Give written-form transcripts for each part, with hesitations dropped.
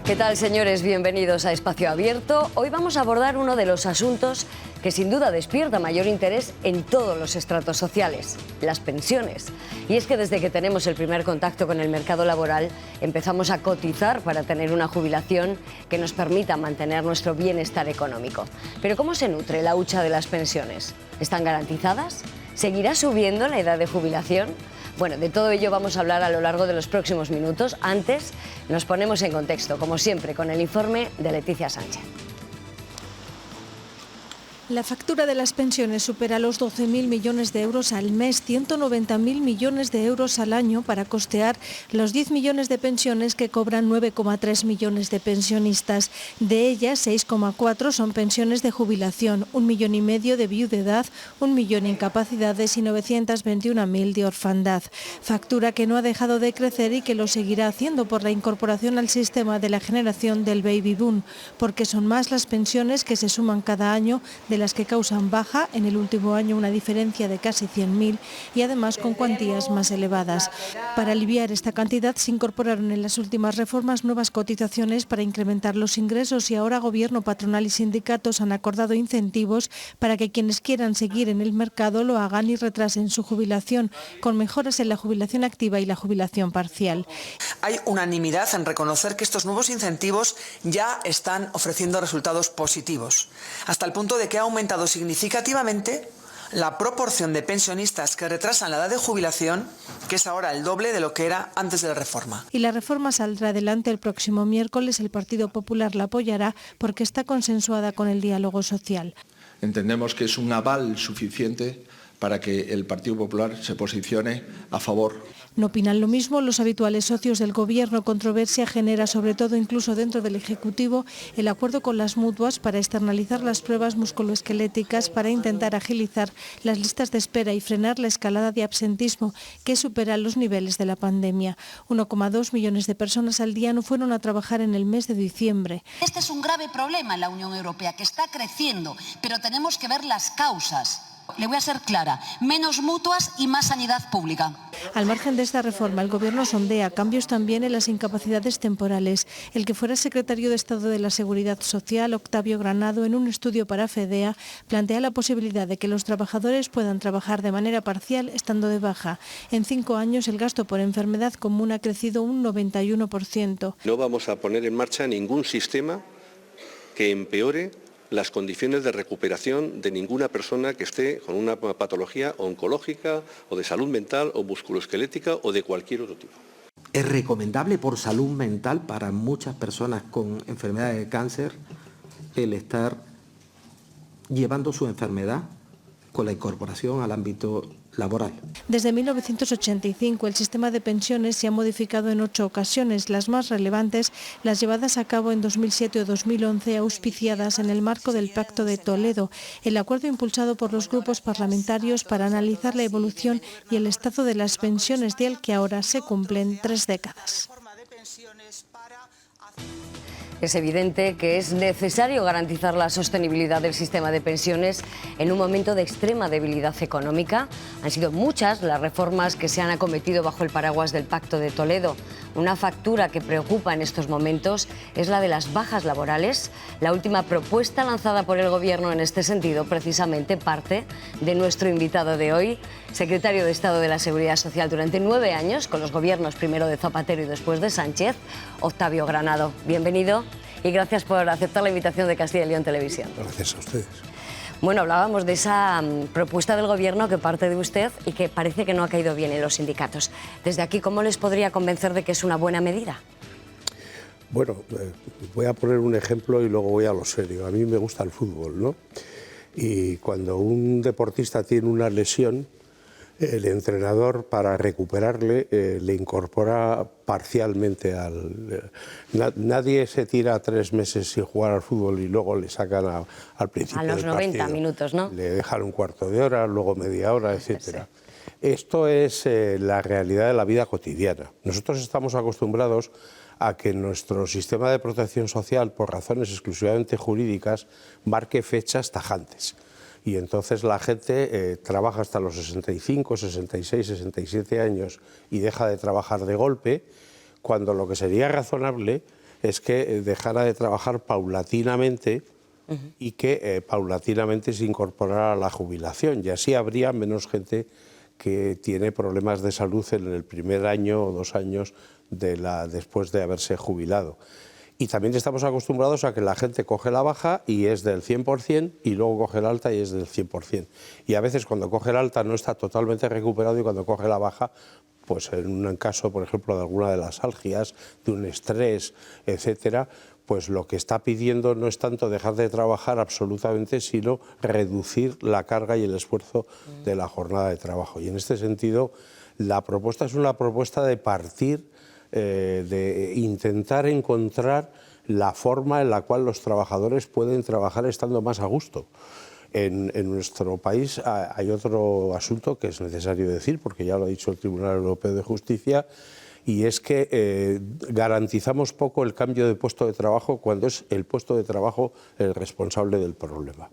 ¿Qué tal, señores? Bienvenidos a Espacio Abierto. Hoy vamos a abordar uno de los asuntos que sin duda despierta mayor interés en todos los estratos sociales, las pensiones. Y es que desde que tenemos el primer contacto con el mercado laboral, empezamos a cotizar para tener una jubilación que nos permita mantener nuestro bienestar económico. Pero ¿cómo se nutre la hucha de las pensiones? ¿Están garantizadas? ¿Seguirá subiendo la edad de jubilación? Bueno, de todo ello vamos a hablar a lo largo de los próximos minutos. Antes, nos ponemos en contexto, como siempre, con el informe de Leticia Sánchez. La factura de las pensiones supera los 12.000 millones de euros al mes, 190.000 millones de euros al año para costear los 10 millones de pensiones que cobran 9,3 millones de pensionistas. De ellas, 6,4 son pensiones de jubilación, 1,5 millones de viudedad, 1 millón de incapacidades y 921.000 de orfandad. Factura que no ha dejado de crecer y que lo seguirá haciendo por la incorporación al sistema de la generación del baby boom, porque son más las pensiones que se suman cada año de las que causan baja, en el último año una diferencia de casi 100.000 y además con cuantías más elevadas. Para aliviar esta cantidad se incorporaron en las últimas reformas nuevas cotizaciones para incrementar los ingresos y ahora Gobierno, patronal y sindicatos han acordado incentivos para que quienes quieran seguir en el mercado lo hagan y retrasen su jubilación, con mejoras en la jubilación activa y la jubilación parcial. Hay unanimidad en reconocer que estos nuevos incentivos ya están ofreciendo resultados positivos, hasta el punto de que ha aumentado significativamente la proporción de pensionistas que retrasan la edad de jubilación, que es ahora el doble de lo que era antes de la reforma. Y la reforma saldrá adelante el próximo miércoles. El Partido Popular la apoyará porque está consensuada con el diálogo social. Entendemos que es un aval suficiente para que el Partido Popular se posicione a favor. No opinan lo mismo los habituales socios del Gobierno. Controversia genera, sobre todo incluso dentro del Ejecutivo, el acuerdo con las mutuas para externalizar las pruebas musculoesqueléticas para intentar agilizar las listas de espera y frenar la escalada de absentismo que supera los niveles de la pandemia. 1,2 millones de personas al día no fueron a trabajar en el mes de diciembre. Este es un grave problema en la Unión Europea que está creciendo, pero tenemos que ver las causas. Le voy a ser clara, menos mutuas y más sanidad pública. Al margen de esta reforma, el Gobierno sondea cambios también en las incapacidades temporales. El que fuera secretario de Estado de la Seguridad Social, Octavio Granado, en un estudio para FEDEA, plantea la posibilidad de que los trabajadores puedan trabajar de manera parcial estando de baja. En 5 años, el gasto por enfermedad común ha crecido un 91%. No vamos a poner en marcha ningún sistema que empeore las condiciones de recuperación de ninguna persona que esté con una patología oncológica o de salud mental o musculoesquelética o de cualquier otro tipo. Es recomendable por salud mental para muchas personas con enfermedades de cáncer el estar llevando su enfermedad con la incorporación al ámbito laboral. Desde 1985 el sistema de pensiones se ha modificado en 8 ocasiones, las más relevantes las llevadas a cabo en 2007 o 2011 auspiciadas en el marco del Pacto de Toledo, el acuerdo impulsado por los grupos parlamentarios para analizar la evolución y el estado de las pensiones del que ahora se cumplen 3 décadas. Es evidente que es necesario garantizar la sostenibilidad del sistema de pensiones en un momento de extrema debilidad económica. Han sido muchas las reformas que se han acometido bajo el paraguas del Pacto de Toledo. Una factura que preocupa en estos momentos es la de las bajas laborales. La última propuesta lanzada por el Gobierno en este sentido precisamente parte de nuestro invitado de hoy, secretario de Estado de la Seguridad Social durante 9 años, con los gobiernos primero de Zapatero y después de Sánchez, Octavio Granado. Bienvenido y gracias por aceptar la invitación de Castilla y León Televisión. Gracias a ustedes. Bueno, hablábamos de esa propuesta del Gobierno que parte de usted y que parece que no ha caído bien en los sindicatos. Desde aquí, ¿cómo les podría convencer de que es una buena medida? Bueno, voy a poner un ejemplo y luego voy a lo serio. A mí me gusta el fútbol, ¿no? Y cuando un deportista tiene una lesión, el entrenador, para recuperarle, le incorpora parcialmente al... Nadie se tira 3 meses sin jugar al fútbol y luego le sacan al principio del partido. A los 90 minutos, ¿no? Le dejan un cuarto de hora, luego media hora, etcétera. Sí. Esto es la realidad de la vida cotidiana. Nosotros estamos acostumbrados a que nuestro sistema de protección social, por razones exclusivamente jurídicas, marque fechas tajantes. Y entonces la gente trabaja hasta los 65, 66, 67 años y deja de trabajar de golpe, cuando lo que sería razonable es que dejara de trabajar paulatinamente y que paulatinamente se incorporara a la jubilación, y así habría menos gente que tiene problemas de salud en el primer año o 2 años después de haberse jubilado. Y también estamos acostumbrados a que la gente coge la baja y es del 100% y luego coge la alta y es del 100%. Y a veces cuando coge la alta no está totalmente recuperado y cuando coge la baja, pues en un caso, por ejemplo, de alguna de las algias, de un estrés, etcétera, pues lo que está pidiendo no es tanto dejar de trabajar absolutamente, sino reducir la carga y el esfuerzo de la jornada de trabajo. Y en este sentido, la propuesta es una propuesta de partir, de intentar encontrar la forma en la cual los trabajadores pueden trabajar estando más a gusto. En nuestro país hay otro asunto que es necesario decir, porque ya lo ha dicho el Tribunal Europeo de Justicia, y es que garantizamos poco el cambio de puesto de trabajo cuando es el puesto de trabajo el responsable del problema.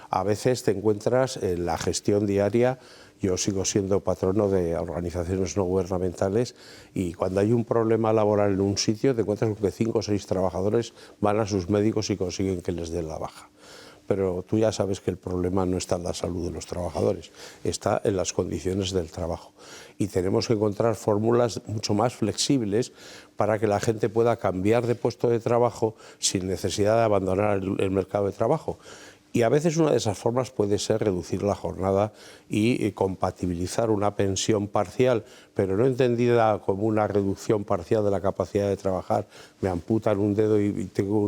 A veces te encuentras en la gestión diaria, yo sigo siendo patrono de organizaciones no gubernamentales, y cuando hay un problema laboral en un sitio te encuentras con que 5 o 6 trabajadores van a sus médicos y consiguen que les den la baja. Pero tú ya sabes que el problema no está en la salud de los trabajadores, está en las condiciones del trabajo. Y tenemos que encontrar fórmulas mucho más flexibles para que la gente pueda cambiar de puesto de trabajo sin necesidad de abandonar el mercado de trabajo. Y a veces una de esas formas puede ser reducir la jornada y compatibilizar una pensión parcial, pero no entendida como una reducción parcial de la capacidad de trabajar, me amputan un dedo y tengo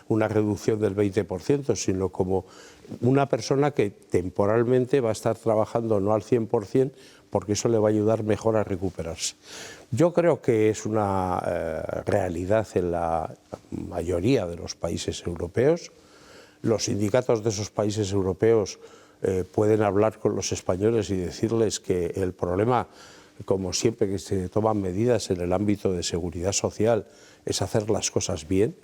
una reducción del 20%, sino como una persona que temporalmente va a estar trabajando no al 100%, porque eso le va a ayudar mejor a recuperarse. Yo creo que es una realidad en la mayoría de los países europeos. Los sindicatos de esos países europeos pueden hablar con los españoles y decirles que el problema, como siempre que se toman medidas en el ámbito de seguridad social, es hacer las cosas bien.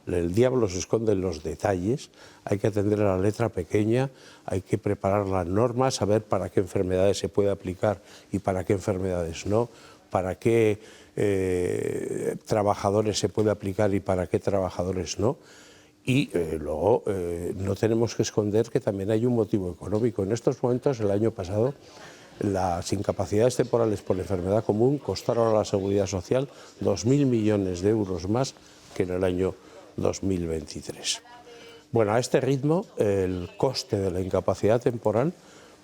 El diablo se esconde en los detalles, hay que atender a la letra pequeña, hay que preparar las normas, saber para qué enfermedades se puede aplicar y para qué enfermedades no, para qué trabajadores se puede aplicar y para qué trabajadores no. Y luego no tenemos que esconder que también hay un motivo económico. En estos momentos, el año pasado, las incapacidades temporales por enfermedad común costaron a la Seguridad Social 2.000 millones de euros más que en el año 2023. Bueno, a este ritmo el coste de la incapacidad temporal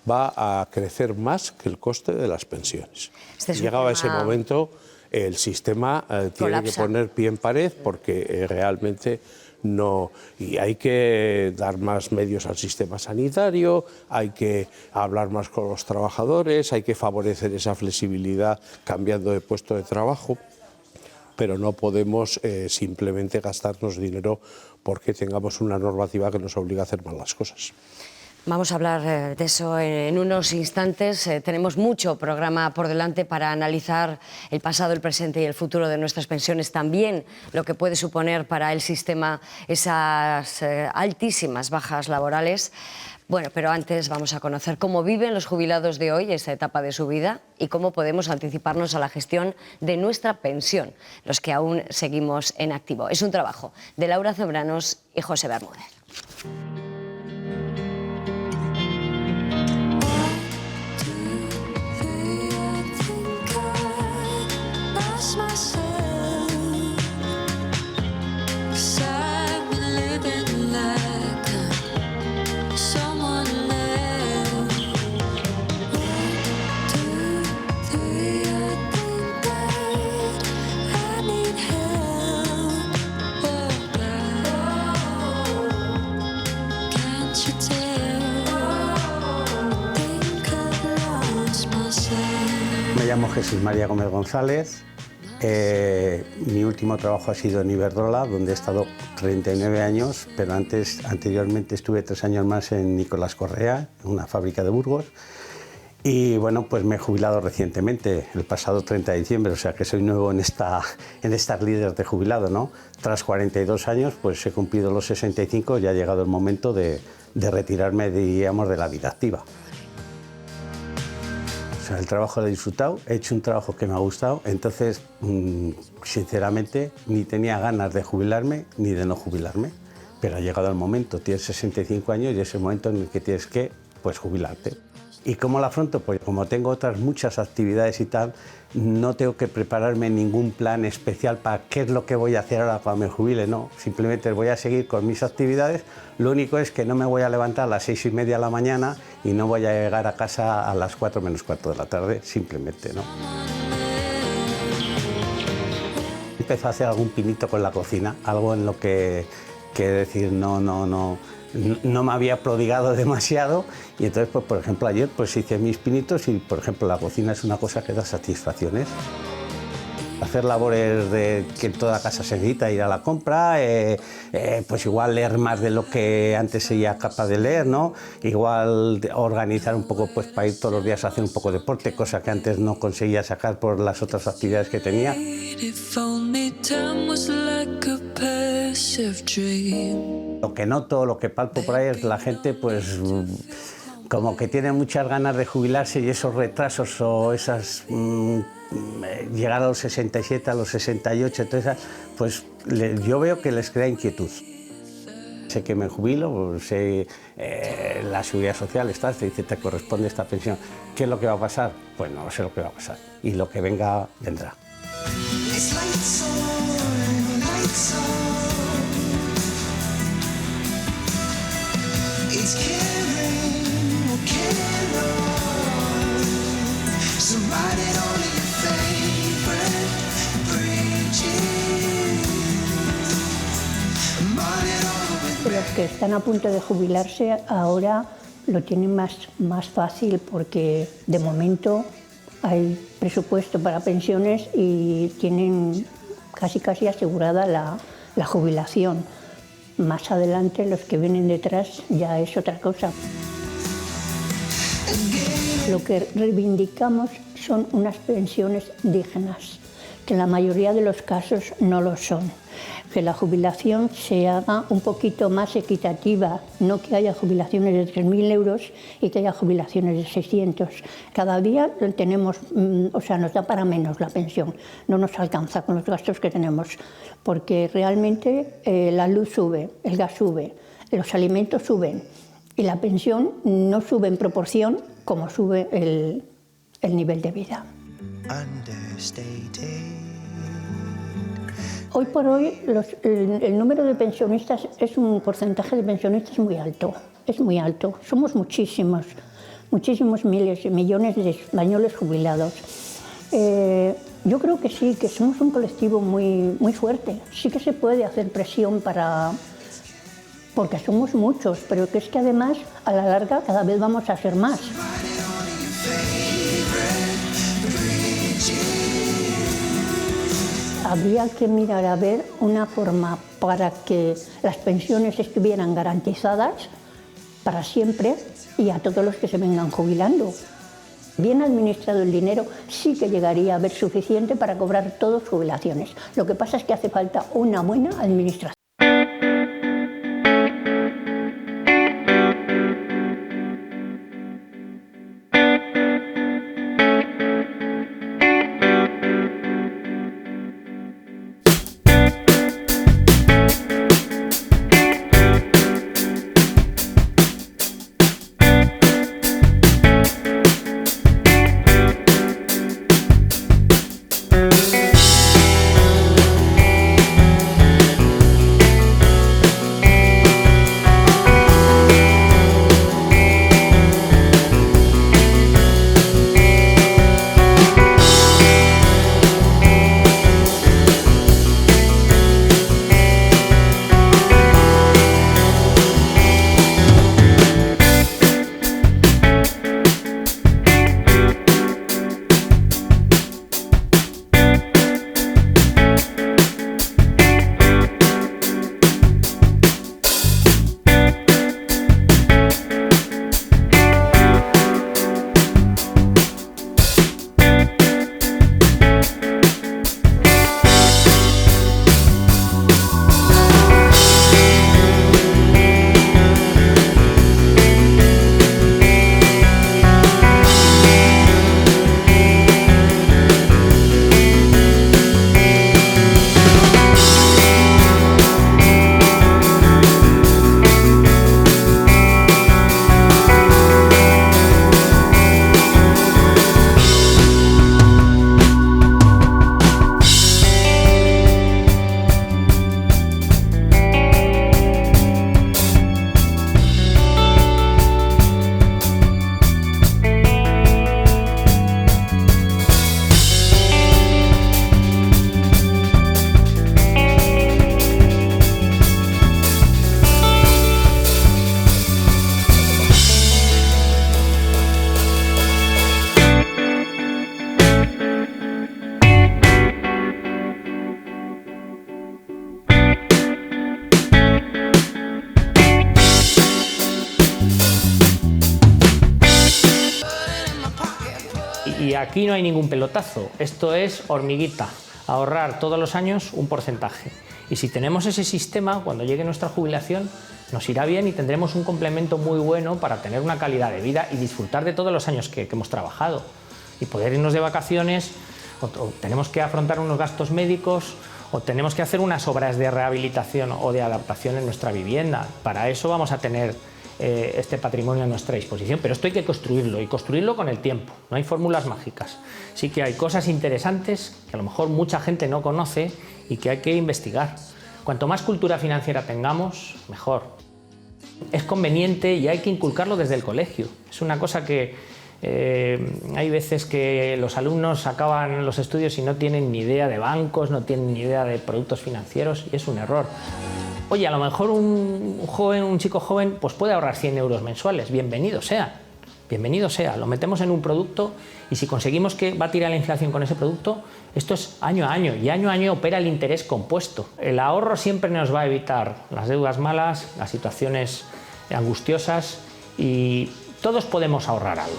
va a crecer más que el coste de las pensiones. Llegado a ese momento, el sistema tiene que poner pie en pared porque realmente no, y hay que dar más medios al sistema sanitario, hay que hablar más con los trabajadores, hay que favorecer esa flexibilidad cambiando de puesto de trabajo, pero no podemos simplemente gastarnos dinero porque tengamos una normativa que nos obliga a hacer mal las cosas. Vamos a hablar de eso en unos instantes. Tenemos mucho programa por delante para analizar el pasado, el presente y el futuro de nuestras pensiones. También lo que puede suponer para el sistema esas altísimas bajas laborales. Bueno, pero antes vamos a conocer cómo viven los jubilados de hoy esta etapa de su vida y cómo podemos anticiparnos a la gestión de nuestra pensión, los que aún seguimos en activo. Es un trabajo de Laura Zambranos y José Bermúdez. Me llamo Jesús María Gómez González. Mi último trabajo ha sido en Iberdrola, donde he estado 39 años, pero anteriormente estuve 3 años más en Nicolás Correa, en una fábrica de Burgos. Y bueno, pues me he jubilado recientemente, el pasado 30 de diciembre, o sea que soy nuevo en estas líderes de jubilado, ¿no? Tras 42 años, pues he cumplido los 65, ya ha llegado el momento de retirarme, digamos, de la vida activa. O sea, el trabajo lo he disfrutado, he hecho un trabajo que me ha gustado, entonces, sinceramente, ni tenía ganas de jubilarme ni de no jubilarme. Pero ha llegado el momento, tienes 65 años y es el momento en el que tienes que, pues, jubilarte. ¿Y cómo lo afronto? Pues como tengo otras muchas actividades y tal, no tengo que prepararme ningún plan especial para qué es lo que voy a hacer ahora cuando me jubile, no. Simplemente voy a seguir con mis actividades, lo único es que no me voy a levantar a las 6:30 de la mañana y no voy a llegar a casa a las 4 menos cuarto de la tarde, simplemente, ¿no? Empecé a hacer algún pinito con la cocina, algo en lo que decir no me había prodigado demasiado y entonces, pues, por ejemplo, ayer pues hice mis pinitos y, por ejemplo, la cocina es una cosa que da satisfacciones. Hacer labores de que toda casa se necesita, ir a la compra, pues igual leer más de lo que antes sería capaz de leer, ¿no? Igual organizar un poco, pues, para ir todos los días a hacer un poco de deporte, cosa que antes no conseguía sacar por las otras actividades que tenía. Lo que noto, lo que palpo por ahí es la gente, pues, como que tiene muchas ganas de jubilarse y esos retrasos o esas... llegar a los 67, a los 68, entonces, pues yo veo que les crea inquietud. Sé que me jubilo, sé la seguridad social, te dice, te corresponde esta pensión. ¿Qué es lo que va a pasar? Pues no sé lo que va a pasar. Y lo que venga, vendrá. Los que están a punto de jubilarse ahora lo tienen más fácil porque de momento hay presupuesto para pensiones y tienen casi asegurada la jubilación. Más adelante los que vienen detrás ya es otra cosa. Lo que reivindicamos son unas pensiones dignas, que en la mayoría de los casos no lo son. Que la jubilación se haga un poquito más equitativa, no que haya jubilaciones de 3.000 euros y que haya jubilaciones de 600. Cada día tenemos, nos da para menos la pensión, no nos alcanza con los gastos que tenemos, porque realmente la luz sube, el gas sube, los alimentos suben y la pensión no sube en proporción como sube el nivel de vida. Hoy por hoy el número de pensionistas es un porcentaje de pensionistas muy alto, es muy alto. Somos muchísimos miles, millones de españoles jubilados. Yo creo que sí, que somos un colectivo muy fuerte. Sí que se puede hacer presión porque somos muchos, pero que es que además a la larga cada vez vamos a ser más. Habría que mirar a ver una forma para que las pensiones estuvieran garantizadas para siempre y a todos los que se vengan jubilando. Bien administrado el dinero, sí que llegaría a haber suficiente para cobrar todas jubilaciones. Lo que pasa es que hace falta una buena administración. aquí no hay ningún pelotazo, esto es hormiguita, ahorrar todos los años un porcentaje. Y si tenemos ese sistema, cuando llegue nuestra jubilación, nos irá bien y tendremos un complemento muy bueno para tener una calidad de vida y disfrutar de todos los años que hemos trabajado. Y poder irnos de vacaciones, o tenemos que afrontar unos gastos médicos, o tenemos que hacer unas obras de rehabilitación o de adaptación en nuestra vivienda. Para eso vamos a tener este patrimonio a nuestra disposición, pero esto hay que construirlo, y construirlo con el tiempo, no hay fórmulas mágicas. Sí que hay cosas interesantes que a lo mejor mucha gente no conoce y que hay que investigar. Cuanto más cultura financiera tengamos, mejor. Es conveniente y hay que inculcarlo desde el colegio. Es una cosa que hay veces que los alumnos acaban los estudios y no tienen ni idea de bancos, no tienen ni idea de productos financieros, y es un error. Oye, a lo mejor un chico joven pues puede ahorrar 100 euros mensuales, bienvenido sea, lo metemos en un producto y si conseguimos que batir a la inflación con ese producto, esto es año a año, y año a año opera el interés compuesto. El ahorro siempre nos va a evitar las deudas malas, las situaciones angustiosas, y todos podemos ahorrar algo.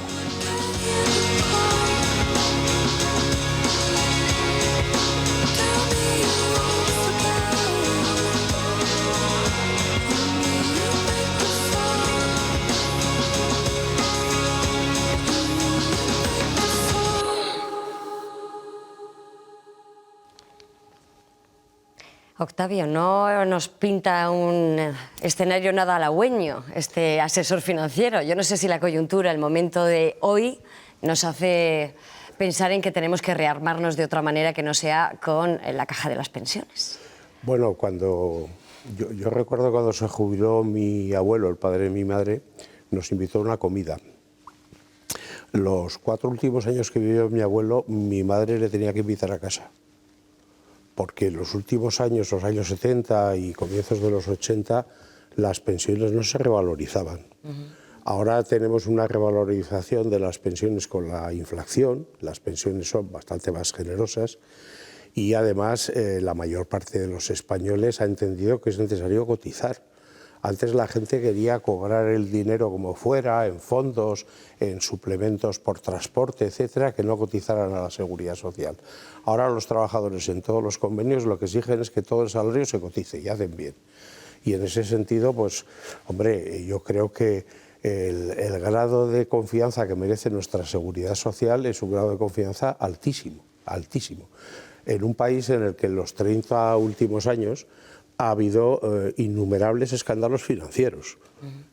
Octavio, no nos pinta un escenario nada halagüeño este asesor financiero. Yo no sé si la coyuntura, el momento de hoy, nos hace pensar en que tenemos que rearmarnos de otra manera que no sea con la caja de las pensiones. Bueno, yo recuerdo cuando se jubiló mi abuelo, el padre de mi madre, nos invitó a una comida. Los 4 últimos años que vivió mi abuelo, mi madre le tenía que invitar a casa, porque en los últimos años, los años 70 y comienzos de los 80, las pensiones no se revalorizaban. Ahora tenemos una revalorización de las pensiones con la inflación, las pensiones son bastante más generosas, y además la mayor parte de los españoles ha entendido que es necesario cotizar. Antes la gente quería cobrar el dinero como fuera, en fondos, en suplementos por transporte, etcétera, que no cotizaran a la seguridad social. Ahora los trabajadores en todos los convenios lo que exigen es que todo el salario se cotice y hacen bien. Y en ese sentido, pues, hombre, yo creo que el grado de confianza que merece nuestra seguridad social es un grado de confianza altísimo, altísimo. En un país en el que en los 30 últimos años ha habido innumerables escándalos financieros.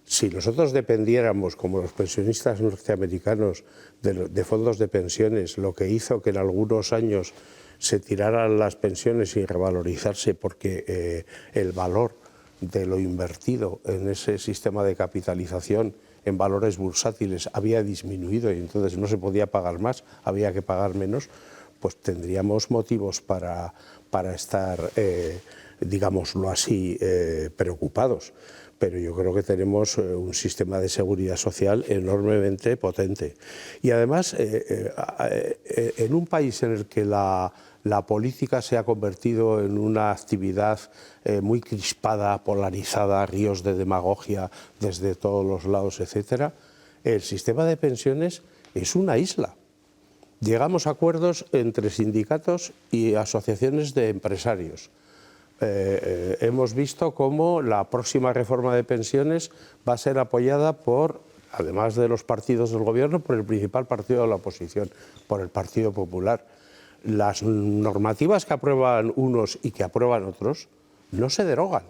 Si nosotros dependiéramos, como los pensionistas norteamericanos, de fondos de pensiones, lo que hizo que en algunos años se tiraran las pensiones sin revalorizarse porque el valor de lo invertido en ese sistema de capitalización en valores bursátiles había disminuido y entonces no se podía pagar más, había que pagar menos, pues tendríamos motivos para estar, digámoslo así, preocupados. Pero yo creo que tenemos un sistema de seguridad social enormemente potente. Y además, en un país en el que la política se ha convertido en una actividad muy crispada, polarizada, ríos de demagogia desde todos los lados, etcétera, el sistema de pensiones es una isla. Llegamos a acuerdos entre sindicatos y asociaciones de empresarios. Hemos visto cómo la próxima reforma de pensiones va a ser apoyada por, además de los partidos del gobierno, por el principal partido de la oposición, por el Partido Popular. Las normativas que aprueban unos y que aprueban otros no se derogan.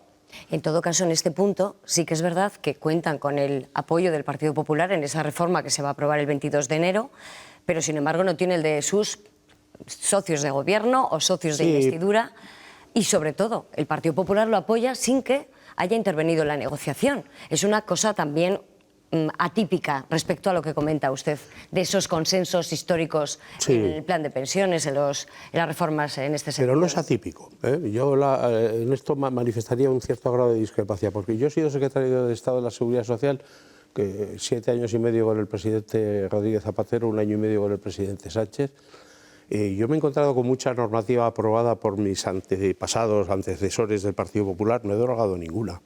En todo caso, en este punto sí que es verdad que cuentan con el apoyo del Partido Popular en esa reforma que se va a aprobar el 22 de enero, pero sin embargo no tiene el de sus socios de gobierno o socios de investidura. Y sobre todo, el Partido Popular lo apoya sin que haya intervenido en la negociación. Es una cosa también atípica respecto a lo que comenta usted, de esos consensos históricos en el plan de pensiones, en las reformas en este sentido. Pero no es atípico. Yo en esto manifestaría un cierto grado de discrepancia, porque yo he sido secretario de Estado de la Seguridad Social, 7 años y medio con el presidente Rodríguez Zapatero, 1 año y medio con el presidente Sánchez. Yo me he encontrado con mucha normativa aprobada por mis antecesores del Partido Popular, no he derogado ninguna.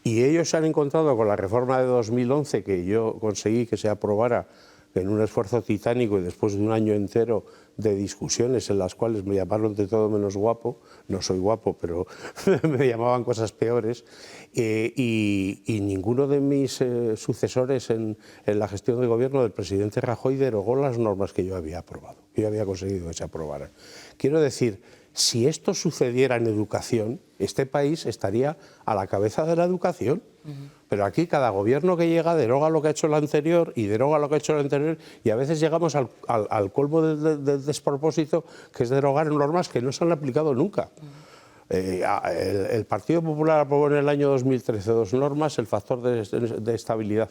Y ellos se han encontrado con la reforma de 2011, que yo conseguí que se aprobara en un esfuerzo titánico y después de un año entero de discusiones en las cuales me llamaron de todo menos guapo, no soy guapo, pero me llamaban cosas peores, y ninguno de mis sucesores en la gestión de gobierno del presidente Rajoy derogó las normas que yo había aprobado, que yo había conseguido que se aprobaran. Quiero decir, si esto sucediera en educación, este país estaría a la cabeza de la educación. Pero aquí cada gobierno que llega deroga lo que ha hecho el anterior y deroga lo que ha hecho el anterior, y a veces llegamos al colmo del despropósito, que es derogar normas que no se han aplicado nunca. El Partido Popular aprobó en el año 2013 dos normas, el factor de estabilidad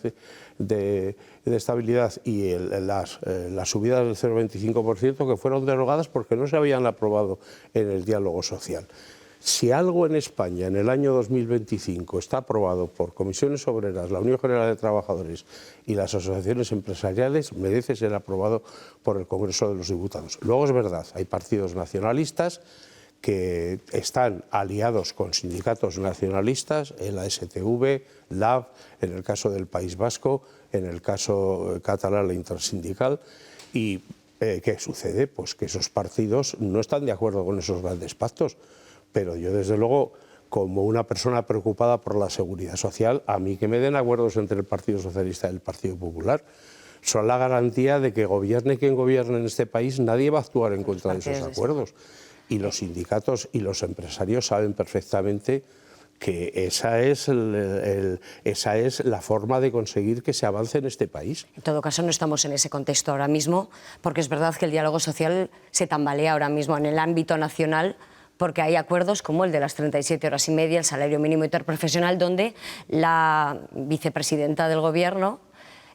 y las subidas del 0,25%, que fueron derogadas porque no se habían aprobado en el diálogo social. Si algo en España en el año 2025 está aprobado por comisiones obreras, la Unión General de Trabajadores y las asociaciones empresariales, merece ser aprobado por el Congreso de los Diputados. Luego es verdad, hay partidos nacionalistas que están aliados con sindicatos nacionalistas, el ASTV, LAB, en el caso del País Vasco, en el caso catalán la Intersindical, y ¿qué sucede? Pues que esos partidos no están de acuerdo con esos grandes pactos. Pero yo, desde luego, como una persona preocupada por la seguridad social, a mí que me den acuerdos entre el Partido Socialista y el Partido Popular son la garantía de que gobierne quien gobierne en este país, nadie va a actuar en contra de esos acuerdos. Y los sindicatos y los empresarios saben perfectamente que esa es la forma de conseguir que se avance en este país. En todo caso, no estamos en ese contexto ahora mismo, porque es verdad que el diálogo social se tambalea ahora mismo en el ámbito nacional, porque hay acuerdos como el de las 37 horas y media, el salario mínimo interprofesional, donde la vicepresidenta del Gobierno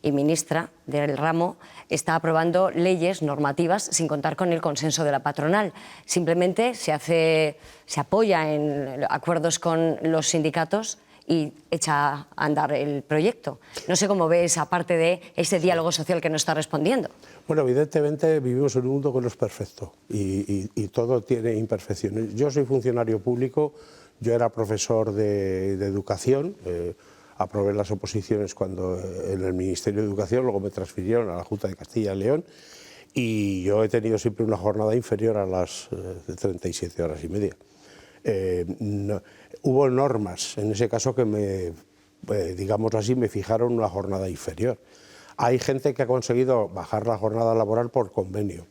y ministra del ramo está aprobando leyes normativas sin contar con el consenso de la patronal. Simplemente se apoya en acuerdos con los sindicatos y echa a andar el proyecto. No sé cómo ve esa parte de ese diálogo social que no está respondiendo. Bueno, evidentemente vivimos en un mundo que no es perfecto y todo tiene imperfecciones. Yo soy funcionario público, yo era profesor de educación, aprobé las oposiciones cuando en el Ministerio de Educación, luego me transfirieron a la Junta de Castilla y León, y yo he tenido siempre una jornada inferior a las 37 horas y media. Hubo normas, en ese caso, que digámoslo así, me fijaron una jornada inferior. Hay gente que ha conseguido bajar la jornada laboral por convenio.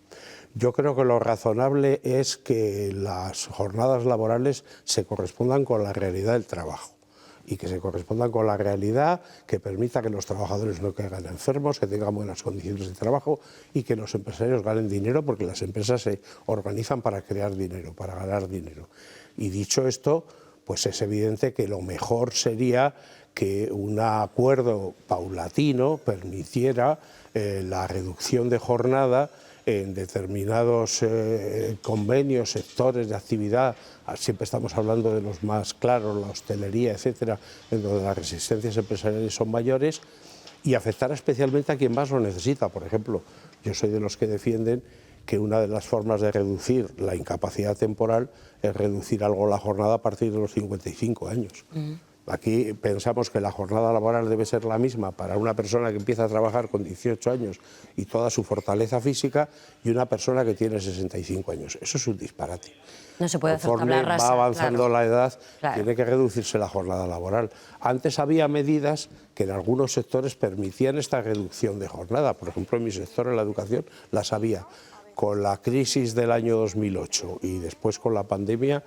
Yo creo que lo razonable es que las jornadas laborales se correspondan con la realidad del trabajo y que se correspondan con la realidad que permita que los trabajadores no caigan enfermos, que tengan buenas condiciones de trabajo y que los empresarios ganen dinero, porque las empresas se organizan para crear dinero, para ganar dinero. Y dicho esto, pues es evidente que lo mejor sería que un acuerdo paulatino permitiera la reducción de jornada en determinados convenios, sectores de actividad. Siempre estamos hablando de los más claros, la hostelería, etcétera, en donde las resistencias empresariales son mayores, y afectar especialmente a quien más lo necesita. Por ejemplo, yo soy de los que defienden que una de las formas de reducir la incapacidad temporal es reducir algo la jornada a partir de los 55 años. Aquí pensamos que la jornada laboral debe ser la misma para una persona que empieza a trabajar con 18 años y toda su fortaleza física, y una persona que tiene 65 años. Eso es un disparate. No se puede hacer tabla rasa. Conforme va avanzando la edad, claro, tiene que reducirse la jornada laboral. Antes había medidas que en algunos sectores permitían esta reducción de jornada. Por ejemplo, en mi sector, en la educación, las había. Con la crisis del año 2008 y después con la pandemia,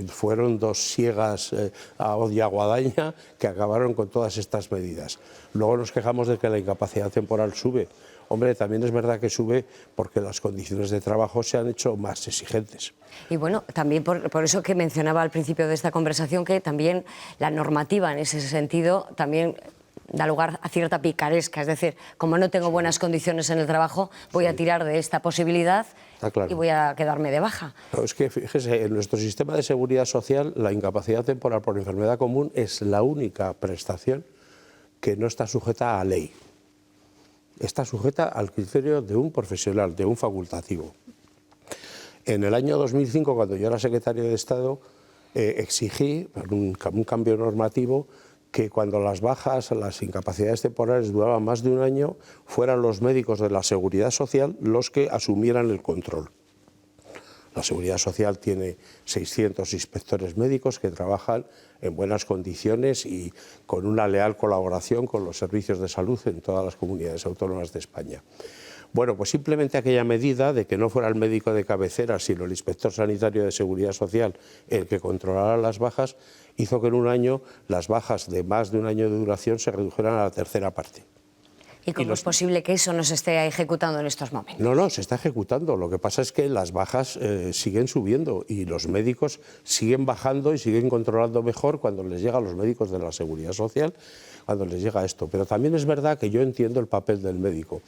fueron dos siegas a hoz y a guadaña que acabaron con todas estas medidas. Luego nos quejamos de que la incapacidad temporal sube. Hombre, también es verdad que sube porque las condiciones de trabajo se han hecho más exigentes. Y bueno, también por eso que mencionaba al principio de esta conversación, que también la normativa en ese sentido también da lugar a cierta picaresca, es decir, como no tengo buenas condiciones en el trabajo, voy a tirar de esta posibilidad y voy a quedarme de baja. No, es que, fíjese, en nuestro sistema de seguridad social, la incapacidad temporal por enfermedad común es la única prestación que no está sujeta a ley. Está sujeta al criterio de un profesional, de un facultativo. En el año 2005, cuando yo era secretario de Estado, exigí un cambio normativo que cuando las bajas, las incapacidades temporales duraban más de un año, fueran los médicos de la Seguridad Social los que asumieran el control. La Seguridad Social tiene 600 inspectores médicos que trabajan en buenas condiciones y con una leal colaboración con los servicios de salud en todas las comunidades autónomas de España. Bueno, pues simplemente aquella medida de que no fuera el médico de cabecera, sino el inspector sanitario de Seguridad Social el que controlara las bajas, hizo que en un año las bajas de más de un año de duración se redujeran a la tercera parte. ¿Y cómo es posible que eso no se esté ejecutando en estos momentos? No, se está ejecutando. Lo que pasa es que las bajas siguen subiendo y los médicos siguen bajando y siguen controlando mejor cuando les llega a los médicos de la Seguridad Social, cuando les llega esto. Pero también es verdad que yo entiendo el papel del médico.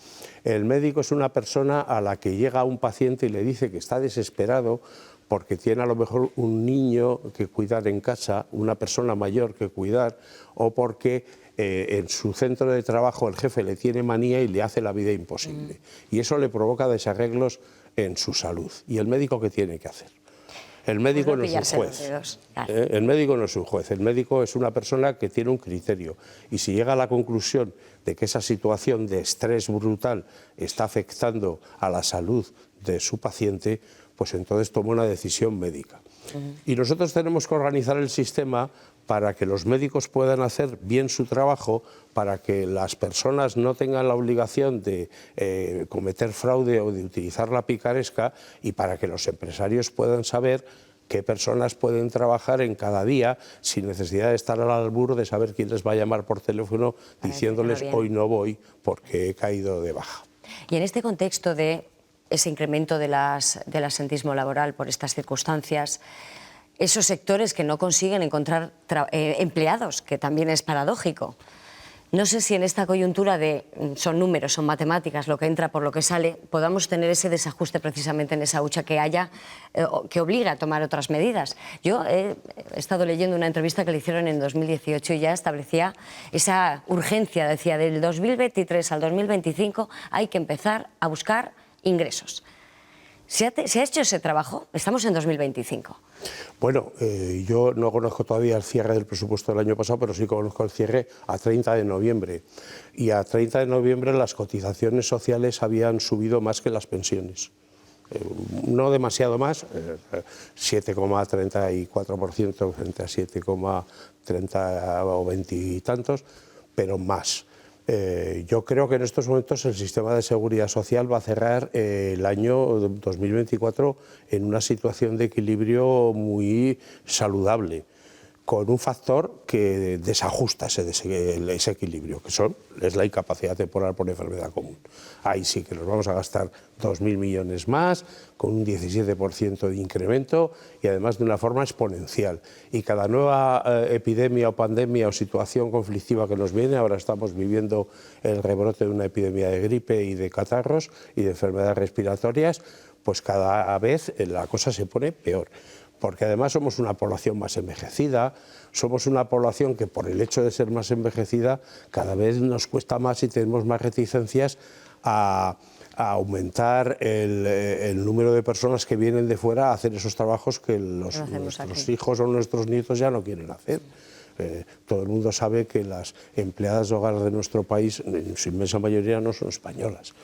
El médico es una persona a la que llega un paciente y le dice que está desesperado porque tiene a lo mejor un niño que cuidar en casa, una persona mayor que cuidar, o porque en su centro de trabajo el jefe le tiene manía y le hace la vida imposible. Y eso le provoca desarreglos en su salud. ¿Y el médico qué tiene que hacer? El médico no es un juez. El médico no es un juez. El médico es una persona que tiene un criterio. Y si llega a la conclusión de que esa situación de estrés brutal está afectando a la salud de su paciente, pues entonces toma una decisión médica. Y nosotros tenemos que organizar el sistema para que los médicos puedan hacer bien su trabajo, para que las personas no tengan la obligación de cometer fraude o de utilizar la picaresca, y para que los empresarios puedan saber qué personas pueden trabajar en cada día sin necesidad de estar al albur de saber quién les va a llamar por teléfono diciéndoles hoy no voy porque he caído de baja. Y en este contexto de ese incremento del absentismo laboral por estas circunstancias, esos sectores que no consiguen encontrar empleados, que también es paradójico. No sé si en esta coyuntura son números, son matemáticas, lo que entra por lo que sale, podamos tener ese desajuste precisamente en esa hucha que obliga a tomar otras medidas. Yo he estado leyendo una entrevista que le hicieron en 2018 y ya establecía esa urgencia, decía, del 2023 al 2025 hay que empezar a buscar ingresos. ¿Se ha hecho ese trabajo? Estamos en 2025. Bueno, yo no conozco todavía el cierre del presupuesto del año pasado, pero sí conozco el cierre a 30 de noviembre. Y a 30 de noviembre las cotizaciones sociales habían subido más que las pensiones. No demasiado más, 7,34% frente a 7,30 o 20 y tantos, pero más. Yo creo que en estos momentos el sistema de seguridad social va a cerrar el año 2024 en una situación de equilibrio muy saludable, con un factor que desajusta ese equilibrio, que es la incapacidad temporal por enfermedad común. Ahí sí que nos vamos a gastar 2.000 millones más, con un 17% de incremento y además de una forma exponencial. Y cada nueva epidemia o pandemia o situación conflictiva que nos viene, ahora estamos viviendo el rebrote de una epidemia de gripe y de catarros y de enfermedades respiratorias, pues cada vez la cosa se pone peor. Porque además somos una población más envejecida, somos una población que por el hecho de ser más envejecida cada vez nos cuesta más y tenemos más reticencias a aumentar el número de personas que vienen de fuera a hacer esos trabajos que nuestros hijos o nuestros nietos ya no quieren hacer. Todo el mundo sabe que las empleadas de hogar de nuestro país, en su inmensa mayoría, no son españolas.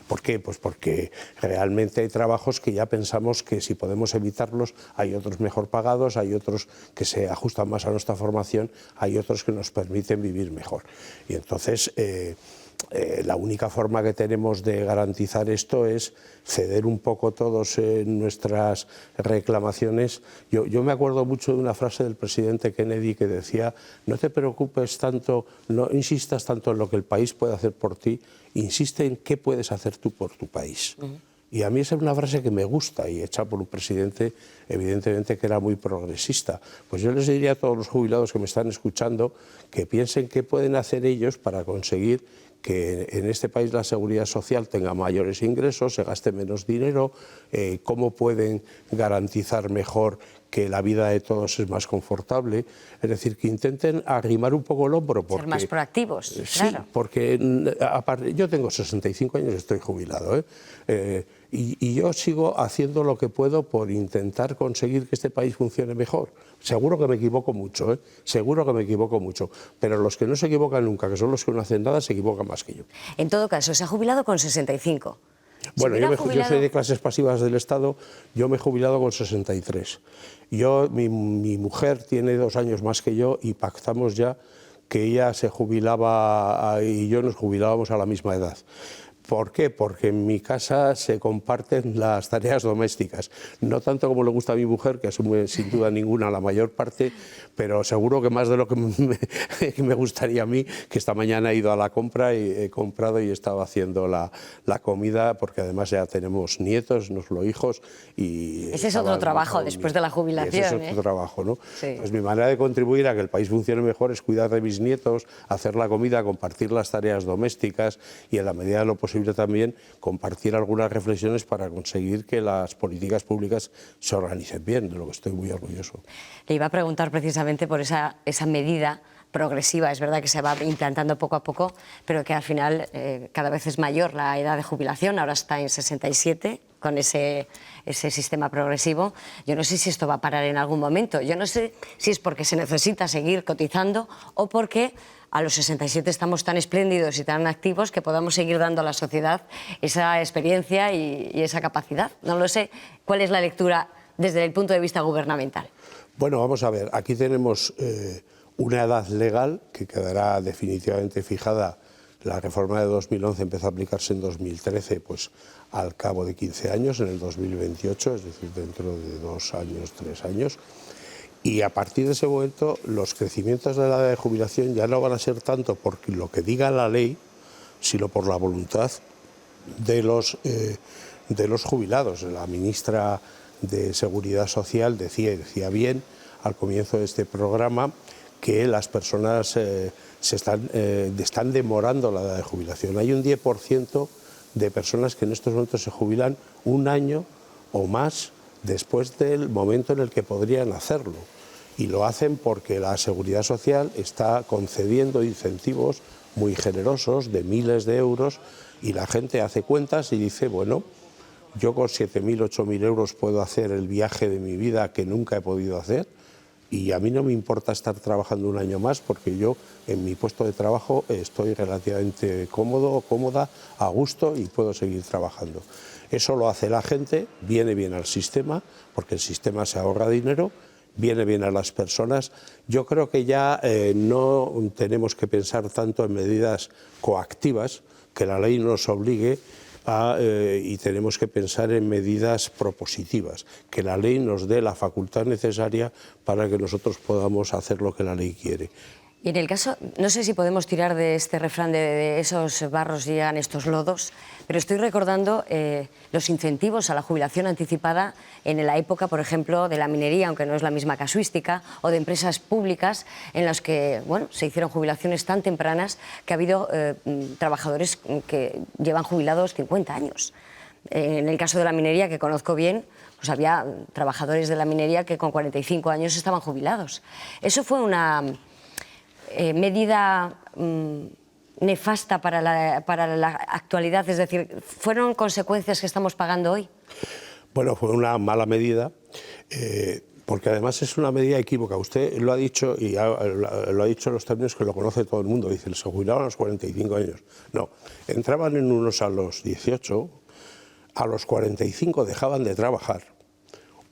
¿Por qué? Pues porque realmente hay trabajos que ya pensamos que si podemos evitarlos, hay otros mejor pagados, hay otros que se ajustan más a nuestra formación, hay otros que nos permiten vivir mejor. Y entonces la única forma que tenemos de garantizar esto es ceder un poco todos en nuestras reclamaciones. Yo me acuerdo mucho de una frase del presidente Kennedy que decía: no te preocupes tanto, no insistas tanto en lo que el país puede hacer por ti, insiste en qué puedes hacer tú por tu país. Y a mí esa es una frase que me gusta y hecha por un presidente evidentemente que era muy progresista. Pues yo les diría a todos los jubilados que me están escuchando que piensen qué pueden hacer ellos para conseguir que en este país la seguridad social tenga mayores ingresos, se gaste menos dinero, cómo pueden garantizar mejor que la vida de todos es más confortable. Es decir, que intenten arrimar un poco el hombro. Ser más proactivos, sí, claro. Porque yo tengo 65 años y estoy jubilado, y yo sigo haciendo lo que puedo por intentar conseguir que este país funcione mejor. Seguro que me equivoco mucho, seguro que me equivoco mucho, pero los que no se equivocan nunca, que son los que no hacen nada, se equivocan más que yo. En todo caso, se ha jubilado con 65. Bueno, yo soy de clases pasivas del Estado, yo me he jubilado con 63. Mi mujer tiene 2 años más que yo y pactamos ya que ella se jubilaba y yo nos jubilábamos a la misma edad. ¿Por qué? Porque en mi casa se comparten las tareas domésticas, no tanto como le gusta a mi mujer, que asume sin duda ninguna la mayor parte, pero seguro que más de lo que me gustaría a mí, que esta mañana he ido a la compra y he comprado y he estado haciendo la comida, porque además ya tenemos nietos, no solo hijos. Ese es otro trabajo después de la jubilación. Ese es otro trabajo, ¿no? Sí. Pues mi manera de contribuir a que el país funcione mejor es cuidar de mis nietos, hacer la comida, compartir las tareas domésticas y en la medida de lo posible también compartir algunas reflexiones para conseguir que las políticas públicas se organicen bien, de lo que estoy muy orgulloso. Le iba a preguntar precisamente por esa medida progresiva. Es verdad que se va implantando poco a poco, pero que al final cada vez es mayor la edad de jubilación, ahora está en 67 con ese sistema progresivo. Yo no sé si esto va a parar en algún momento, yo no sé si es porque se necesita seguir cotizando o porque a los 67 estamos tan espléndidos y tan activos que podamos seguir dando a la sociedad esa experiencia y esa capacidad. No lo sé. ¿Cuál es la lectura desde el punto de vista gubernamental? Bueno, vamos a ver. Aquí tenemos una edad legal que quedará definitivamente fijada. La reforma de 2011 empezó a aplicarse en 2013, pues al cabo de 15 años, en el 2028, es decir, dentro de 2 años, 3 años. Y a partir de ese momento los crecimientos de la edad de jubilación ya no van a ser tanto por lo que diga la ley, sino por la voluntad de los jubilados. La ministra de Seguridad Social decía bien al comienzo de este programa que las personas están demorando la edad de jubilación. Hay un 10% de personas que en estos momentos se jubilan 1 año o más después del momento en el que podrían hacerlo. Y lo hacen porque la Seguridad Social está concediendo incentivos muy generosos de miles de euros y la gente hace cuentas y dice, bueno, yo con 7.000, 8.000 euros puedo hacer el viaje de mi vida que nunca he podido hacer y a mí no me importa estar trabajando 1 año más porque yo en mi puesto de trabajo estoy relativamente cómodo, cómoda, a gusto y puedo seguir trabajando. Eso lo hace la gente, viene bien al sistema porque el sistema se ahorra dinero, viene bien a las personas. Yo creo que ya no tenemos que pensar tanto en medidas coactivas, que la ley nos obligue y tenemos que pensar en medidas propositivas, que la ley nos dé la facultad necesaria para que nosotros podamos hacer lo que la ley quiere. Y en el caso, no sé si podemos tirar de este refrán de esos barros llegan estos lodos, pero estoy recordando los incentivos a la jubilación anticipada en la época, por ejemplo, de la minería, aunque no es la misma casuística, o de empresas públicas en las que se hicieron jubilaciones tan tempranas que ha habido trabajadores que llevan jubilados 50 años. En el caso de la minería, que conozco bien, pues había trabajadores de la minería que con 45 años estaban jubilados. Eso fue una medida nefasta para la actualidad, es decir, ¿fueron consecuencias que estamos pagando hoy? Bueno, fue una mala medida, porque además es una medida equívoca. Usted lo ha dicho y lo ha dicho en los términos que lo conoce todo el mundo. Dice, se jubilaban a los 45 años. No, entraban en unos a los 18, a los 45 dejaban de trabajar.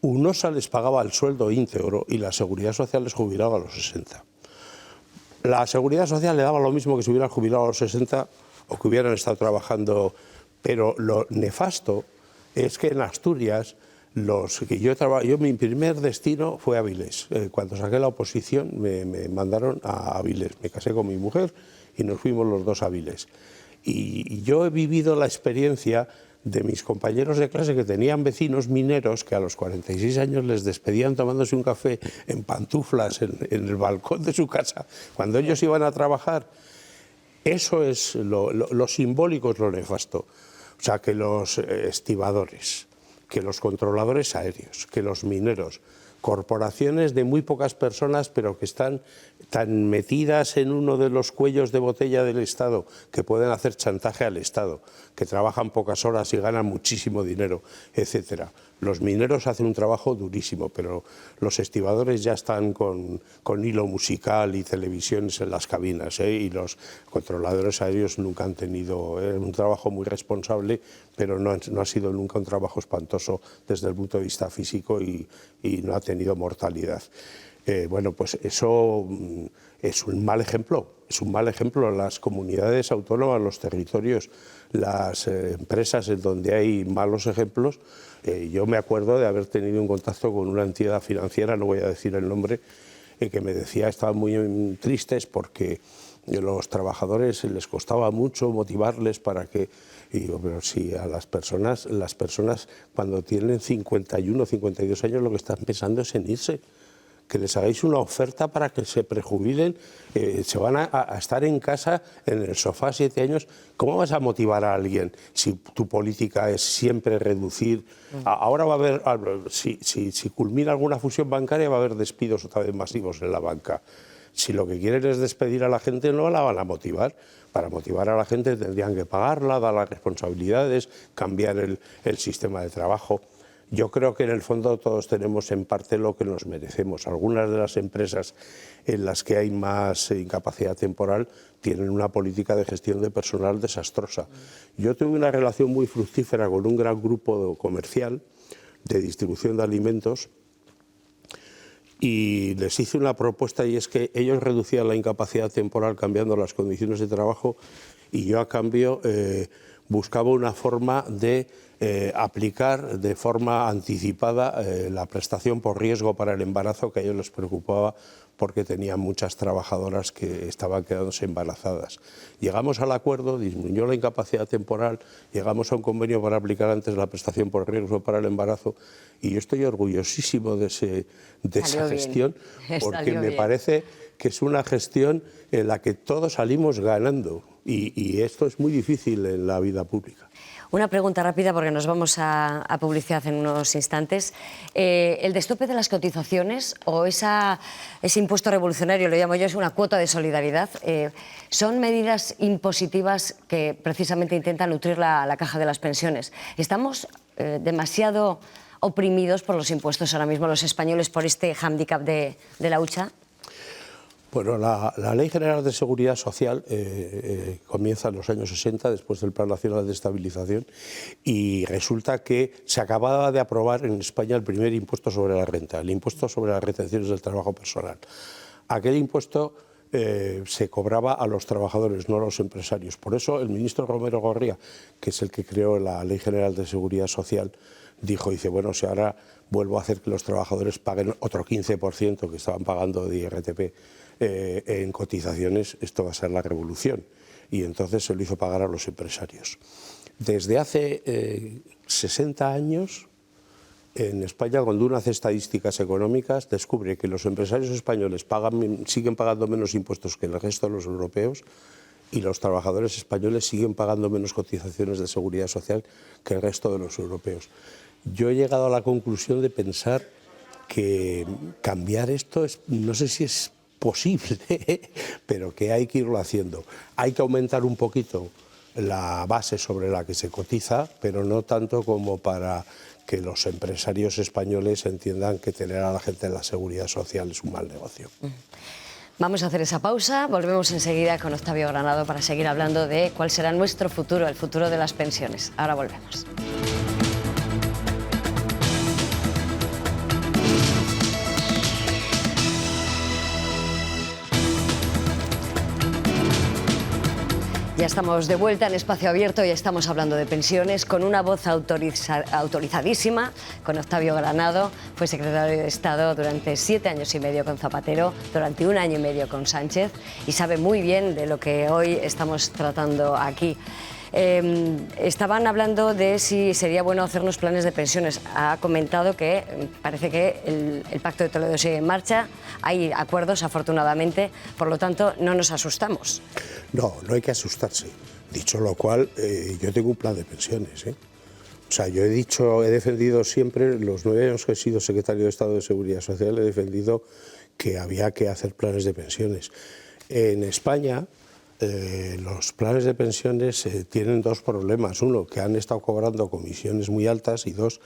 UNOSA les pagaba el sueldo íntegro y la Seguridad Social les jubilaba a los 60. La Seguridad Social le daba lo mismo que si hubieran jubilado a los 60 o que hubieran estado trabajando, pero lo nefasto es que en Asturias, mi primer destino fue Avilés. Cuando saqué la oposición me mandaron a Avilés, me casé con mi mujer y nos fuimos los dos a Avilés. Y yo he vivido la experiencia de mis compañeros de clase que tenían vecinos mineros que a los 46 años les despedían tomándose un café en pantuflas en el balcón de su casa cuando ellos iban a trabajar. Eso es lo simbólico, es lo nefasto. O sea, que los estibadores, que los controladores aéreos, que los mineros corporaciones de muy pocas personas, pero que están tan metidas en uno de los cuellos de botella del Estado que pueden hacer chantaje al Estado, que trabajan pocas horas y ganan muchísimo dinero, etcétera. Los mineros hacen un trabajo durísimo, pero los estibadores ya están con hilo musical y televisiones en las cabinas, y los controladores aéreos nunca han tenido un trabajo muy responsable, pero no ha sido nunca un trabajo espantoso desde el punto de vista físico y no ha tenido mortalidad. Bueno, pues eso es un mal ejemplo. Es un mal ejemplo. Las comunidades autónomas, los territorios, las empresas en donde hay malos ejemplos. Yo me acuerdo de haber tenido un contacto con una entidad financiera, no voy a decir el nombre, que me decía que estaban muy tristes porque los trabajadores les costaba mucho motivarles para que... Y digo, pero si a las personas cuando tienen 51 o 52 años lo que están pensando es en irse. Que les hagáis una oferta para que se prejubilen, se van a estar en casa, en el sofá 7 años. ¿Cómo vas a motivar a alguien si tu política es siempre reducir? Ahora va a haber, si culmina alguna fusión bancaria, va a haber despidos otra vez masivos en la banca. Si lo que quieren es despedir a la gente, no la van a motivar. Para motivar a la gente tendrían que pagarla, dar las responsabilidades, cambiar el sistema de trabajo. Yo creo que en el fondo todos tenemos en parte lo que nos merecemos. Algunas de las empresas en las que hay más incapacidad temporal tienen una política de gestión de personal desastrosa. Yo tuve una relación muy fructífera con un gran grupo comercial de distribución de alimentos y les hice una propuesta, y es que ellos reducían la incapacidad temporal cambiando las condiciones de trabajo, y yo a cambio buscaba una forma de aplicar de forma anticipada la prestación por riesgo para el embarazo, que a ellos les preocupaba porque tenían muchas trabajadoras que estaban quedándose embarazadas. Llegamos al acuerdo, disminuyó la incapacidad temporal, llegamos a un convenio para aplicar antes la prestación por riesgo para el embarazo, y yo estoy orgullosísimo de esa gestión, porque me parece que es una gestión en la que todos salimos ganando, y esto es muy difícil en la vida pública. Una pregunta rápida porque nos vamos a publicidad en unos instantes. ¿El destope de las cotizaciones o ese impuesto revolucionario, lo llamo yo, es una cuota de solidaridad, son medidas impositivas que precisamente intentan nutrir la caja de las pensiones? ¿Estamos demasiado oprimidos por los impuestos ahora mismo los españoles por este hándicap de la hucha? Bueno, la Ley General de Seguridad Social comienza en los años 60, después del Plan Nacional de Estabilización, y resulta que se acababa de aprobar en España el primer impuesto sobre la renta, el impuesto sobre las retenciones del trabajo personal. Aquel impuesto se cobraba a los trabajadores, no a los empresarios. Por eso el ministro Romero Gorría, que es el que creó la Ley General de Seguridad Social, dice, bueno, si ahora vuelvo a hacer que los trabajadores paguen otro 15% que estaban pagando de IRTP en cotizaciones, esto va a ser la revolución. Y entonces se lo hizo pagar a los empresarios. Desde hace 60 años, en España, cuando uno hace estadísticas económicas, descubre que los empresarios españoles siguen pagando menos impuestos que el resto de los europeos, y los trabajadores españoles siguen pagando menos cotizaciones de seguridad social que el resto de los europeos. Yo he llegado a la conclusión de pensar que cambiar esto, no sé si es posible, pero que hay que irlo haciendo. Hay que aumentar un poquito la base sobre la que se cotiza, pero no tanto como para que los empresarios españoles entiendan que tener a la gente en la seguridad social es un mal negocio. Vamos a hacer esa pausa, volvemos enseguida con Octavio Granado para seguir hablando de cuál será nuestro futuro, el futuro de las pensiones. Ahora volvemos. Ya estamos de vuelta en Espacio Abierto y estamos hablando de pensiones con una voz autorizadísima, con Octavio Granado. Fue secretario de Estado durante 7 años y medio con Zapatero, durante 1 año y medio con Sánchez, y sabe muy bien de lo que hoy estamos tratando aquí. Estaban hablando de si sería bueno hacernos planes de pensiones. Ha comentado que parece que el Pacto de Toledo sigue en marcha, hay acuerdos afortunadamente, por lo tanto no nos asustamos. No, no hay que asustarse. Dicho lo cual, yo tengo un plan de pensiones, O sea, yo he defendido siempre, los 9 años que he sido secretario de Estado de Seguridad Social, he defendido que había que hacer planes de pensiones. En España, los planes de pensiones tienen 2 problemas. Uno, que han estado cobrando comisiones muy altas, y 2,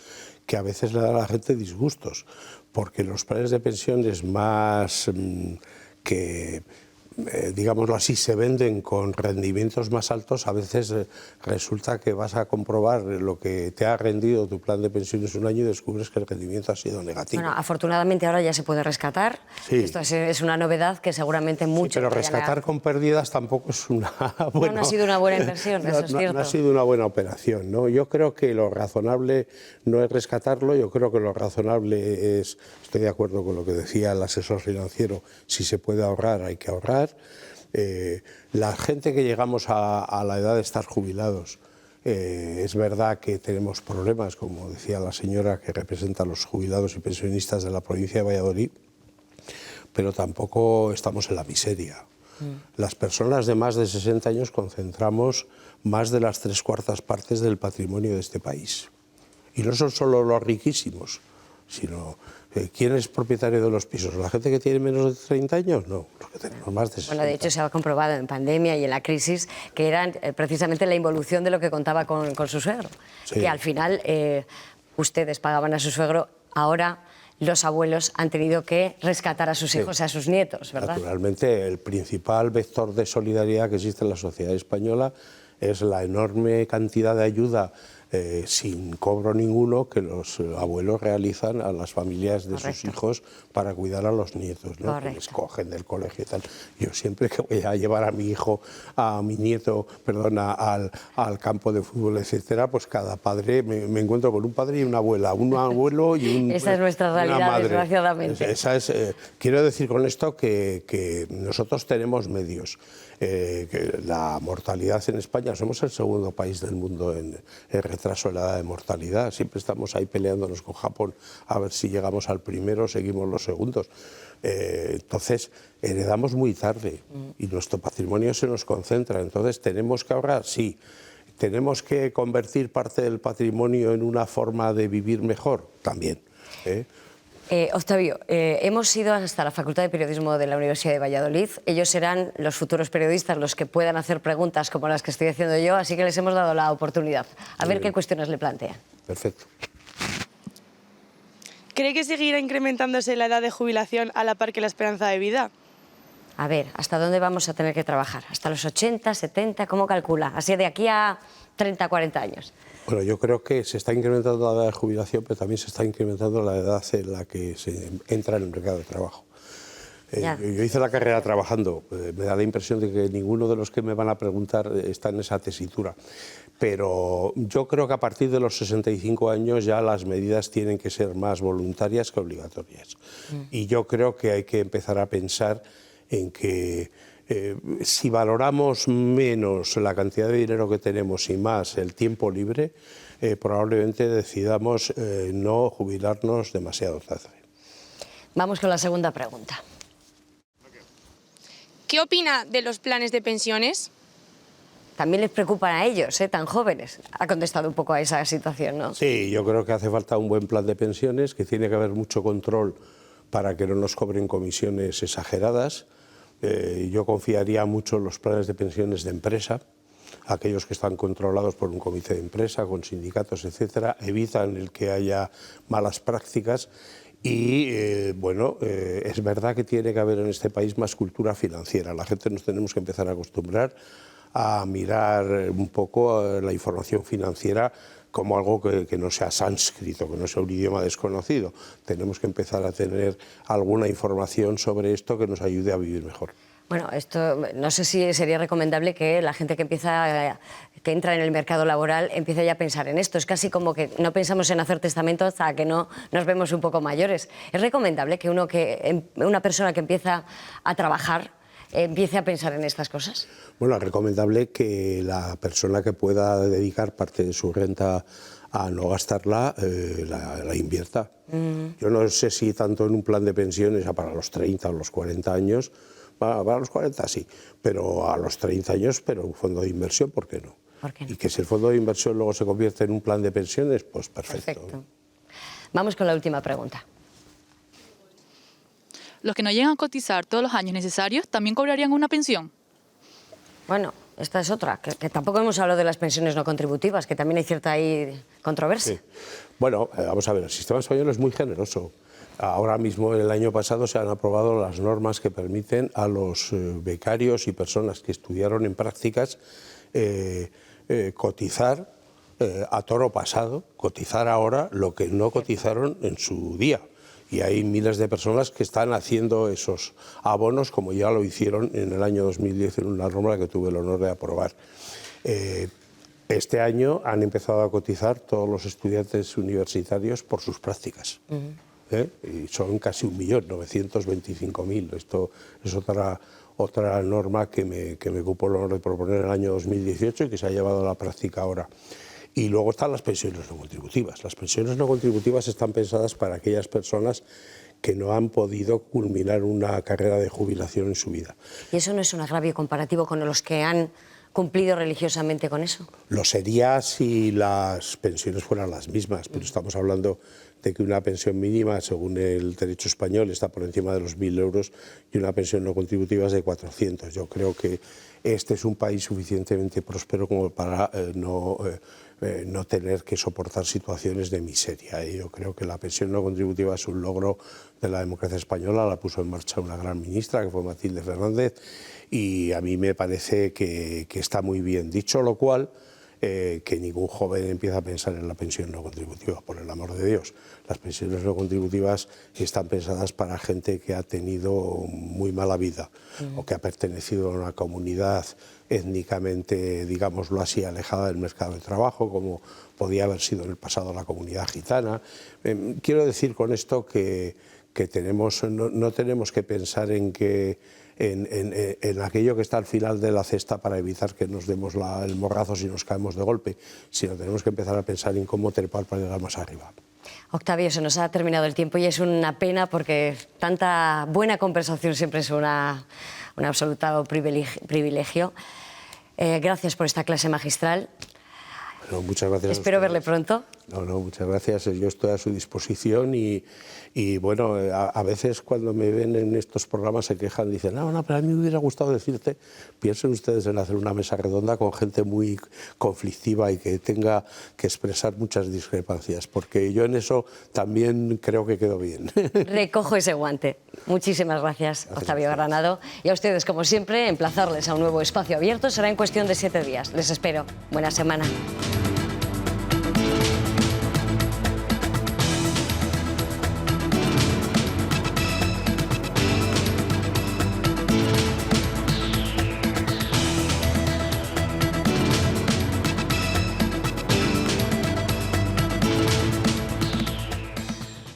que a veces le da a la gente disgustos, porque los planes de pensiones más digámoslo así, se venden con rendimientos más altos, a veces resulta que vas a comprobar lo que te ha rendido tu plan de pensiones un año y descubres que el rendimiento ha sido negativo. Bueno, afortunadamente ahora ya se puede rescatar. Sí. Esto es una novedad que seguramente muchos... Sí, pero rescatar con pérdidas tampoco es una buena... No ha sido una buena inversión, eso es cierto. No ha sido una buena operación, ¿no? Yo creo que lo razonable no es rescatarlo, yo creo que lo razonable es... Estoy de acuerdo con lo que decía el asesor financiero, si se puede ahorrar hay que ahorrar. La gente que llegamos a la edad de estar jubilados, es verdad que tenemos problemas, como decía la señora que representa a los jubilados y pensionistas de la provincia de Valladolid, pero tampoco estamos en la miseria. Las personas de más de 60 años concentramos más de las 3/4 partes del patrimonio de este país. Y no son solo los riquísimos, sino... ¿Quién es propietario de los pisos? ¿La gente que tiene menos de 30 años? No, los que tenemos más de 60. Bueno, de hecho se ha comprobado en pandemia y en la crisis que eran precisamente la involución de lo que contaba con su suegro. Sí. Que al final ustedes pagaban a su suegro, ahora los abuelos han tenido que rescatar a sus hijos y a sus nietos, ¿verdad? Naturalmente, el principal vector de solidaridad que existe en la sociedad española es la enorme cantidad de ayuda sin cobro ninguno que los abuelos realizan a las familias de sus hijos para cuidar a los nietos, ¿no? Que les cogen del colegio y tal. Yo siempre que voy a llevar a mi hijo, a mi nieto, perdón, al campo de fútbol, etcétera, pues cada padre, me encuentro con un padre y una abuela, un abuelo y un Esa es nuestra realidad, desgraciadamente. Quiero decir con esto que nosotros tenemos medios. Que la mortalidad en España, somos el segundo país del mundo en retraso de la edad de mortalidad, siempre estamos ahí peleándonos con Japón a ver si llegamos al primero, seguimos los segundos. Entonces heredamos muy tarde y nuestro patrimonio se nos concentra, entonces tenemos que ahorrar, sí. Tenemos que convertir parte del patrimonio en una forma de vivir mejor, también. Octavio, hemos ido hasta la Facultad de Periodismo de la Universidad de Valladolid. Ellos serán los futuros periodistas los que puedan hacer preguntas como las que estoy haciendo yo, así que les hemos dado la oportunidad. A ver qué cuestiones le plantean. Perfecto. ¿Cree que seguirá incrementándose la edad de jubilación a la par que la esperanza de vida? A ver, ¿hasta dónde vamos a tener que trabajar? ¿Hasta los 80, 70? ¿Cómo calcula? Así de aquí a 30, 40 años. Bueno, yo creo que se está incrementando la edad de jubilación, pero también se está incrementando la edad en la que se entra en el mercado de trabajo. Yo hice la carrera trabajando, me da la impresión de que ninguno de los que me van a preguntar está en esa tesitura. Pero yo creo que a partir de los 65 años ya las medidas tienen que ser más voluntarias que obligatorias. Y yo creo que hay que empezar a pensar en que si valoramos menos la cantidad de dinero que tenemos y más el tiempo libre, probablemente decidamos no jubilarnos demasiado tarde. Vamos con la segunda pregunta. ¿Qué opina de los planes de pensiones? También les preocupan a ellos, tan jóvenes. Ha contestado un poco a esa situación, ¿no? Sí, yo creo que hace falta un buen plan de pensiones, que tiene que haber mucho control para que no nos cobren comisiones exageradas. Yo confiaría mucho en los planes de pensiones de empresa, aquellos que están controlados por un comité de empresa, con sindicatos, etcétera, evitan el que haya malas prácticas y, bueno, es verdad que tiene que haber en este país más cultura financiera. La gente nos tenemos que empezar a acostumbrar a mirar un poco la información financiera como algo que no sea sánscrito, que no sea un idioma desconocido. Tenemos que empezar a tener alguna información sobre esto que nos ayude a vivir mejor. Bueno, esto no sé si sería recomendable que la gente que entra en el mercado laboral empiece ya a pensar en esto. Es casi como que no pensamos en hacer testamento hasta que no nos vemos un poco mayores. ¿Es recomendable que una persona que empieza a trabajar empiece a pensar en estas cosas? Bueno, es recomendable que la persona que pueda dedicar parte de su renta a no gastarla, la invierta. Yo no sé si tanto en un plan de pensiones para los 30 o los 40 años, para los 40 sí, pero a los 30 años, pero un fondo de inversión, ¿por qué no? ¿Por qué no? Y que si el fondo de inversión luego se convierte en un plan de pensiones, pues perfecto. Vamos con la última pregunta. ¿Los que no llegan a cotizar todos los años necesarios también cobrarían una pensión? Bueno, esta es otra, que tampoco hemos hablado de las pensiones no contributivas, que también hay cierta ahí controversia. Sí. Bueno, vamos a ver, el sistema español es muy generoso. Ahora mismo, el año pasado, se han aprobado las normas que permiten a los becarios y personas que estudiaron en prácticas cotizar a toro pasado, cotizar ahora lo que no cotizaron en su día. Y hay miles de personas que están haciendo esos abonos, como ya lo hicieron en el año 2010 en una norma que tuve el honor de aprobar. Este año han empezado a cotizar todos los estudiantes universitarios por sus prácticas. Y son casi 1.925.000. Esto es otra norma que me cupo el honor de proponer en el año 2018 y que se ha llevado a la práctica ahora. Y luego están las pensiones no contributivas. Las pensiones no contributivas están pensadas para aquellas personas que no han podido culminar una carrera de jubilación en su vida. ¿Y eso no es un agravio comparativo con los que han cumplido religiosamente con eso? Lo sería si las pensiones fueran las mismas, pero estamos hablando de que una pensión mínima, según el derecho español, está por encima de los 1.000 euros y una pensión no contributiva es de 400. Yo creo que este es un país suficientemente próspero como para no tener que soportar situaciones de miseria. Yo creo que la pensión no contributiva es un logro de la democracia española, la puso en marcha una gran ministra, que fue Matilde Fernández, y a mí me parece que está muy bien. Dicho lo cual, que ningún joven empiece a pensar en la pensión no contributiva, por el amor de Dios. Las pensiones no contributivas están pensadas para gente que ha tenido muy mala vida o que ha pertenecido a una comunidad étnicamente, digámoslo así, alejada del mercado de trabajo, como podía haber sido en el pasado la comunidad gitana. Quiero decir con esto que no tenemos que pensar en aquello que está al final de la cesta para evitar que nos demos el morrazo si nos caemos de golpe, sino tenemos que empezar a pensar en cómo trepar para llegar más arriba. Octavio, se nos ha terminado el tiempo y es una pena porque tanta buena conversación siempre es un absoluto privilegio. Gracias por esta clase magistral. Bueno, muchas gracias. Espero verle pronto. No, muchas gracias. Yo estoy a su disposición y bueno, a veces cuando me ven en estos programas se quejan, dicen, no, pero a mí me hubiera gustado decirte, piensen ustedes en hacer una mesa redonda con gente muy conflictiva y que tenga que expresar muchas discrepancias, porque yo en eso también creo que quedo bien. Recojo ese guante. Muchísimas gracias, Octavio Granado. Y a ustedes, como siempre, emplazarles a un nuevo espacio abierto. Será en cuestión de 7 días. Les espero. Buena semana.